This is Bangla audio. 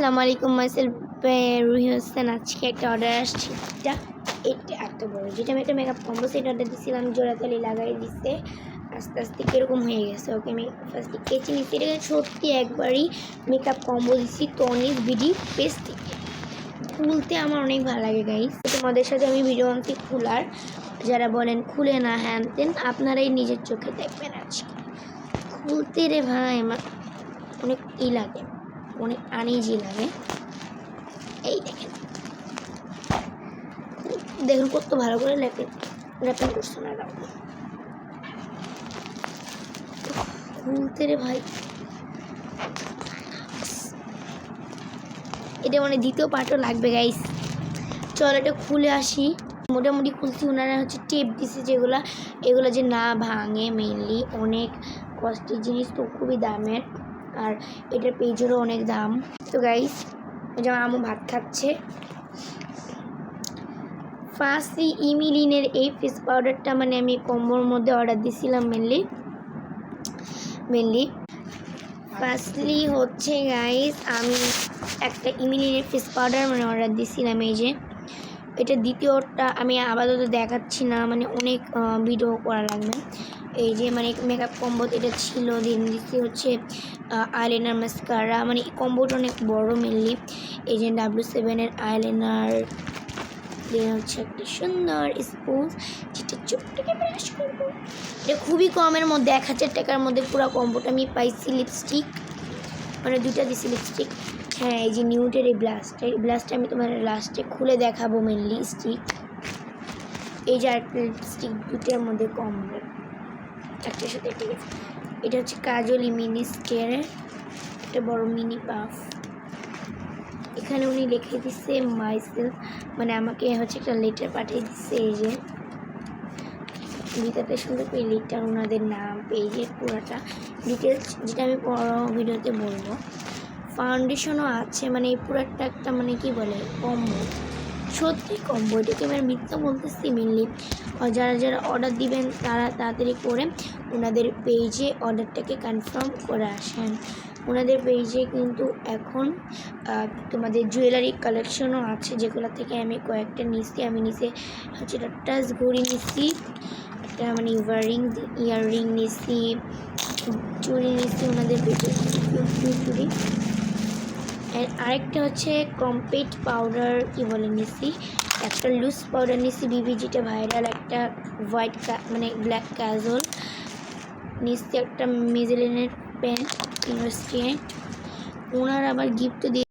আসসালামু আলাইকুম, মাইসেলফ রুহি হোসেন। আজকে একটা অর্ডার আসছে, এটা এত বড়, যেটা আমি একটা মেকআপ কম্বো সেট অর্ডার দিচ্ছিলাম, জোড়াতালি লাগাই দিচ্ছে। আস্তে আস্তে কীরকম হয়ে গেছে। ওকে, আমি ফার্স্টে কেচে নিচ্ছি। এটা সত্যি একবারই মেকআপ কম্বো দিচ্ছি টনিক বিডি পেস্ট। খুলতে আমার অনেক ভালো লাগে গাইস। তোমাদের সাথে আমি ভিডিও আনছি খোলার, যারা বলেন খুলে না হ্যান তেন, আপনারাই নিজের চোখে দেখবেন। আজকে খুলতে রে ভাই আমার অনেক লাগে, অনেক আনইজি লাগে। এই দেখুন কত ভালো করে র্যাপিং করছে না, খুলতে রে ভাই। এটা মানে দ্বিতীয় পার্টও লাগবে গাইস। চল এটা খুলে আসি। মোটামুটি খুলছি। ওনারা হচ্ছে টেপ দিছে, এগুলো যে না ভাঙে। মেইনলি অনেক কস্টলি জিনিস, তো খুবই দামের, আর এটার পেজেরও অনেক দাম। তো গাইস, যেমন আমু ভাত খাচ্ছে। ফার্স্টলি ইমিলিনের এই ফেস পাউডারটা মানে আমি কম্বোর মধ্যে অর্ডার দিয়েছিলাম মেনলি ফার্স্টলি হচ্ছে গাইস, আমি একটা ইমিলিনের ফেস পাউডার মানে অর্ডার দিয়েছিলাম। এই যে এটা দ্বিতীয়টা আমি আপাতত দেখাচ্ছি না, মানে অনেক ভিডিও করা লাগবে। এই যে মানে মেকআপ কম্বো এটা ছিল। দিচ্ছি হচ্ছে আইলাইনার মাস্কারা, মানে এই কম্বোটা অনেক বড় মেনলি। এই যে W7 আইলাইনার, হচ্ছে একটা সুন্দর স্পঞ্জ যেটা চোখটাকে ব্রাশ করবো। এটা খুবই কমের মধ্যে, 1000 টাকার মধ্যে পুরো কম্বোটা আমি পাইছি। লিপস্টিক মানে দুটা দিছি লিপস্টিক। হ্যাঁ, এই যে নিউটের এই ব্লাস্টটা আমি তোমার লাস্টে খুলে দেখাবো। মেনলি স্টিক, এই যে আরেকটা লিপস্টিক, দুটার মধ্যে কম্বো, একটার সাথে ঠিক আছে। এটা হচ্ছে কাজলি মিনি স্কেয়ারের একটা বড় মিনি পাফ। এখানে উনি লিখে দিচ্ছে মাইসেলফ, মানে আমাকে হচ্ছে একটা লেটার পাঠিয়ে দিচ্ছে। এই যে ভিতরটা সুন্দর করে লেটার, ওনাদের নাম, পেজের পুরোটা ডিটেলস, যেটা আমি পরে ভিডিওতে বলবো। ফাউন্ডেশনও আছে, মানে এই পুরোটা একটা মানে কি বলে কম্বো, সত্যি কম্বো। এটাকে আমি মিথ্যা বলতেছি। মেনলি যারা অর্ডার দিবেন তারা তাড়াতাড়ি করে ওনাদের পেজে অর্ডারটাকে কনফার্ম করে আসেন। ওনাদের পেজে কিন্তু এখন তোমাদের জুয়েলারি কালেকশনও আছে, যেগুলো থেকে আমি কয়েকটা নিচ্ছি। আমি নিচে হচ্ছে একটা টাচ ঘড়ি নিচ্ছি, একটা মানে ইয়াররিং নিচ্ছি, চুড়ি নিচ্ছি ওনাদের পেজে, চুড়ি। আরেকটা হচ্ছে কমপ্লিট পাউডার কি বলে নিচ্ছি, একটা লুজ পাউডার নিচ্ছি বিবিজিটা ভাইরাল, একটা হোয়াইট মানে ব্ল্যাক কাজল নিচ্ছি, একটা মেজেলিনের পেন ইউনিভার্সিটি। ওনার আবার গিফট দিয়ে